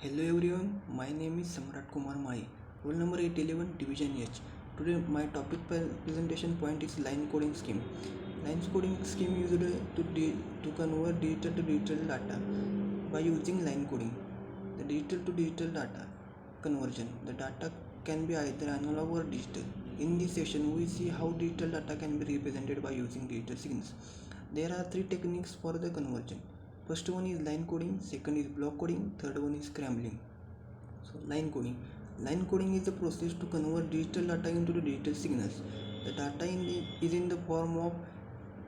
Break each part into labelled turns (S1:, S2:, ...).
S1: Hello everyone, my name is Samrat Kumar Mai, roll number 811, Division H. Today my topic presentation point is line coding scheme. Line coding scheme used to convert digital to digital data by using line coding. The digital to digital data conversion. The data can be either analog or digital. In this session, we see how digital data can be represented by using digital signals. There are three techniques for the conversion. First one is line coding, second is block coding, third one is scrambling. So line coding. Line coding is the process to convert digital data into the digital signals. The data is in the form of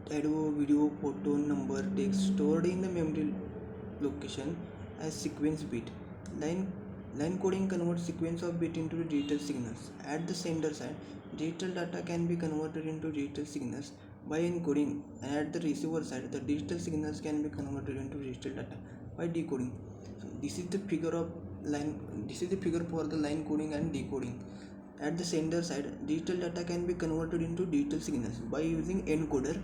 S1: audio, video, photo, number, text stored in the memory location as sequence bit. Line Line coding converts sequence of bit into digital signals. At the sender side, digital data can be converted into digital signals by encoding, and at the receiver side, the digital signals can be converted into digital data by decoding. So this is the figure of line. This is the figure for the line coding and decoding. At the sender side, digital data can be converted into digital signals by using encoder,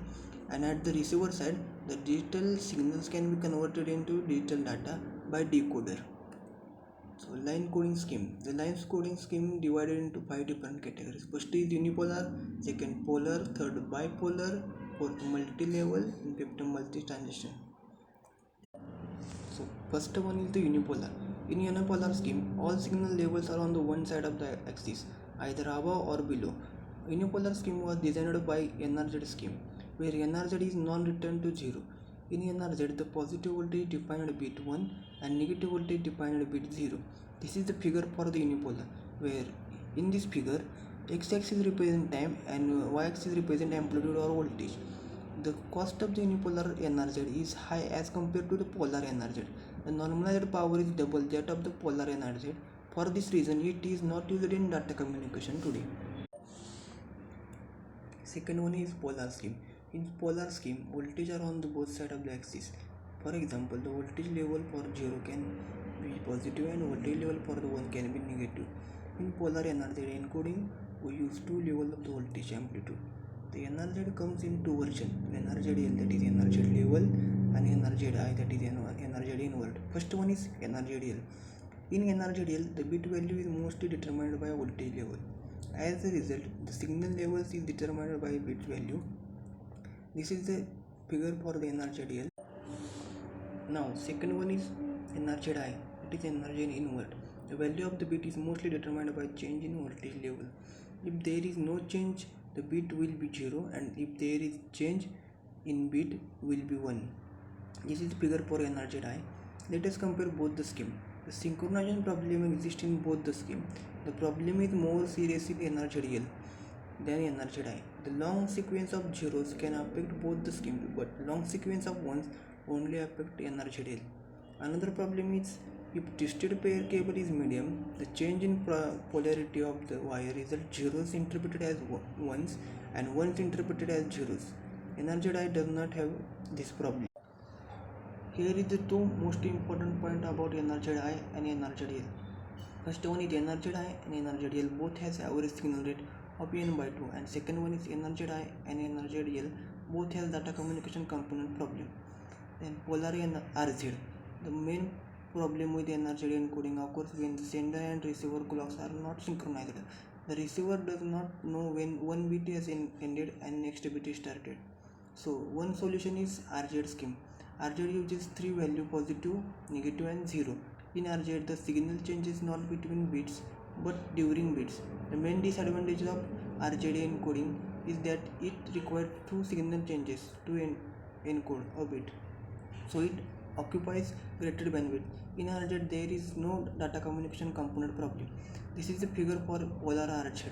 S1: and at the receiver side, the digital signals can be converted into digital data by decoder. So line coding scheme. The line coding scheme divided into 5 different categories. First is unipolar, second polar, third bipolar, fourth multi-level, and fifth multi-transition. So first one is the unipolar. In unipolar scheme, all signal levels are on the one side of the axis, either above or below. Unipolar scheme was designed by NRZ scheme, where NRZ is non-return to zero. In NRZ, the positive voltage defined bit 1 and negative voltage defined bit 0. This is the figure for the unipolar, where in this figure, x-axis represents time and y-axis represents amplitude or voltage. The cost of the unipolar NRZ is high as compared to the polar NRZ. The normalized power is double that of the polar NRZ. For this reason, it is not used in data communication today. Second one is polar scheme. In polar scheme, voltage are on the both sides of the axis. For example, the voltage level for 0 can be positive and voltage level for the 1 can be negative. In polar NRZ encoding, we use two levels of the voltage amplitude. The NRZ comes in two versions, NRZL, that is NRZ level, and NRZI, that is NRZ inward. First one is NRZL. In NRZL, the bit value is mostly determined by voltage level. As a result, the signal levels is determined by bit value. This is the figure for the NRZL. Now, second one is NRZI, it is NRZ inward. The value of the bit is mostly determined by change in voltage level. If there is no change, the bit will be 0, and if there is change in bit will be 1. This is the figure for NRZI. Let us compare both the scheme. The synchronization problem exists in both the scheme. The problem is more serious in NRZL than NRZI. The long sequence of zeros can affect both the scheme, but long sequence of ones only affect NRZL. Another problem is if twisted pair cable is medium, the change in polarity of the wire results zeros interpreted as ones and ones interpreted as zeros. NRZI does not have this problem. Here is the two most important point about NRZI and NRZL. First one is NRZI and NRZL both has average signal rate of n by 2, and second one is NRZI and NRZL both has data communication component problem. Then polar NRZ. The main problem with NRZ encoding occurs when the sender and receiver clocks are not synchronized. The receiver does not know when one bit has ended and next bit is started. So one solution is RZ scheme. RZ uses three values positive, negative and 0. In RZ, the signal changes not between bits but during bits. The main disadvantage of RZ encoding is that it requires two signal changes to encode a bit. So it occupies greater bandwidth. In RZ, there is no data communication component problem. This is the figure for polar RZ.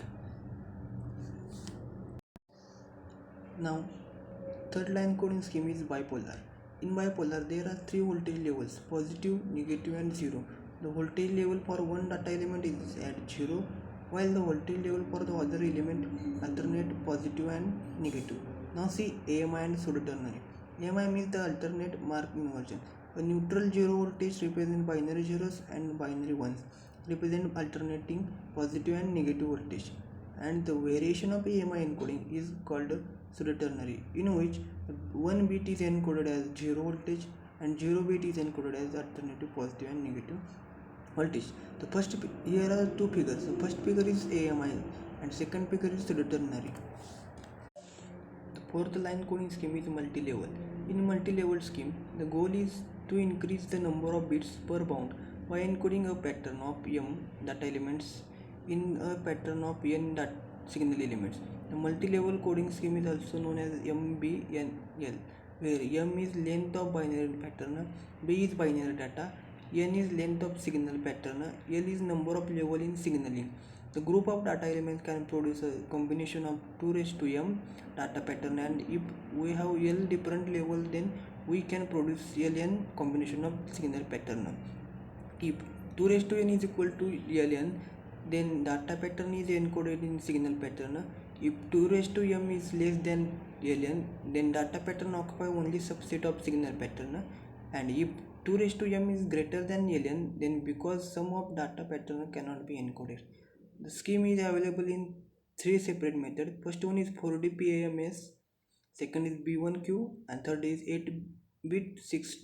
S1: Now, third line coding scheme is bipolar. In bipolar, there are three voltage levels, positive, negative and 0. The voltage level for one data element is at 0, while the voltage level for the other element alternate positive and negative. Now see AMI and pseudo-ternary. AMI means the alternate mark inversion. A neutral 0 voltage represents binary zeros and binary ones, represent alternating positive and negative voltage. And the variation of AMI encoding is called pseudo-ternary, in which one bit is encoded as 0 voltage and 0 bit is encoded as alternative positive and negative voltage. Here are two figures. The first figure is AMI and second figure is the ternary. The fourth line coding scheme is multi-level. In multi-level scheme, the goal is to increase the number of bits per bound by encoding a pattern of m data elements in a pattern of n data signal elements. The multi-level coding scheme is also known as MBNL, where m is length of binary pattern, b is binary data, n is length of signal pattern, l is number of level in signaling. The group of data elements can produce a combination of 2 raised to m data pattern, and if we have l different level, then we can produce ln combination of signal pattern. If 2 raised to n is equal to ln, then data pattern is encoded in signal pattern. If 2 raised to m is less than ln, then data pattern occupy only subset of signal pattern. And if 2 raised to m is greater than ln, then because sum of data pattern cannot be encoded. The scheme is available in 3 separate methods. First one is 4D PAMS, second is B1Q, and third is 8-bit 6.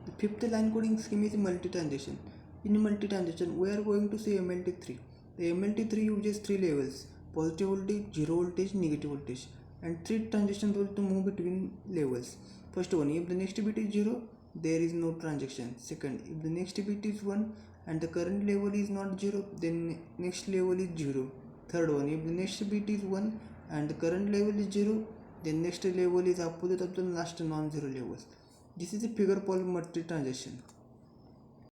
S1: The fifth line coding scheme is multi-transaction. In multi-transaction, we are going to see MLT3. The MLT3 uses 3 levels: positive voltage, zero voltage, negative voltage, and 3 transaction rules to move between levels. First one, if the next bit is 0, there is no transaction. Second, if the next bit is 1 and the current level is not 0, then next level is 0. Third one, if the next bit is 1 and the current level is 0, then next level is opposite of the last non-zero levels. This is a figure called multi-transaction.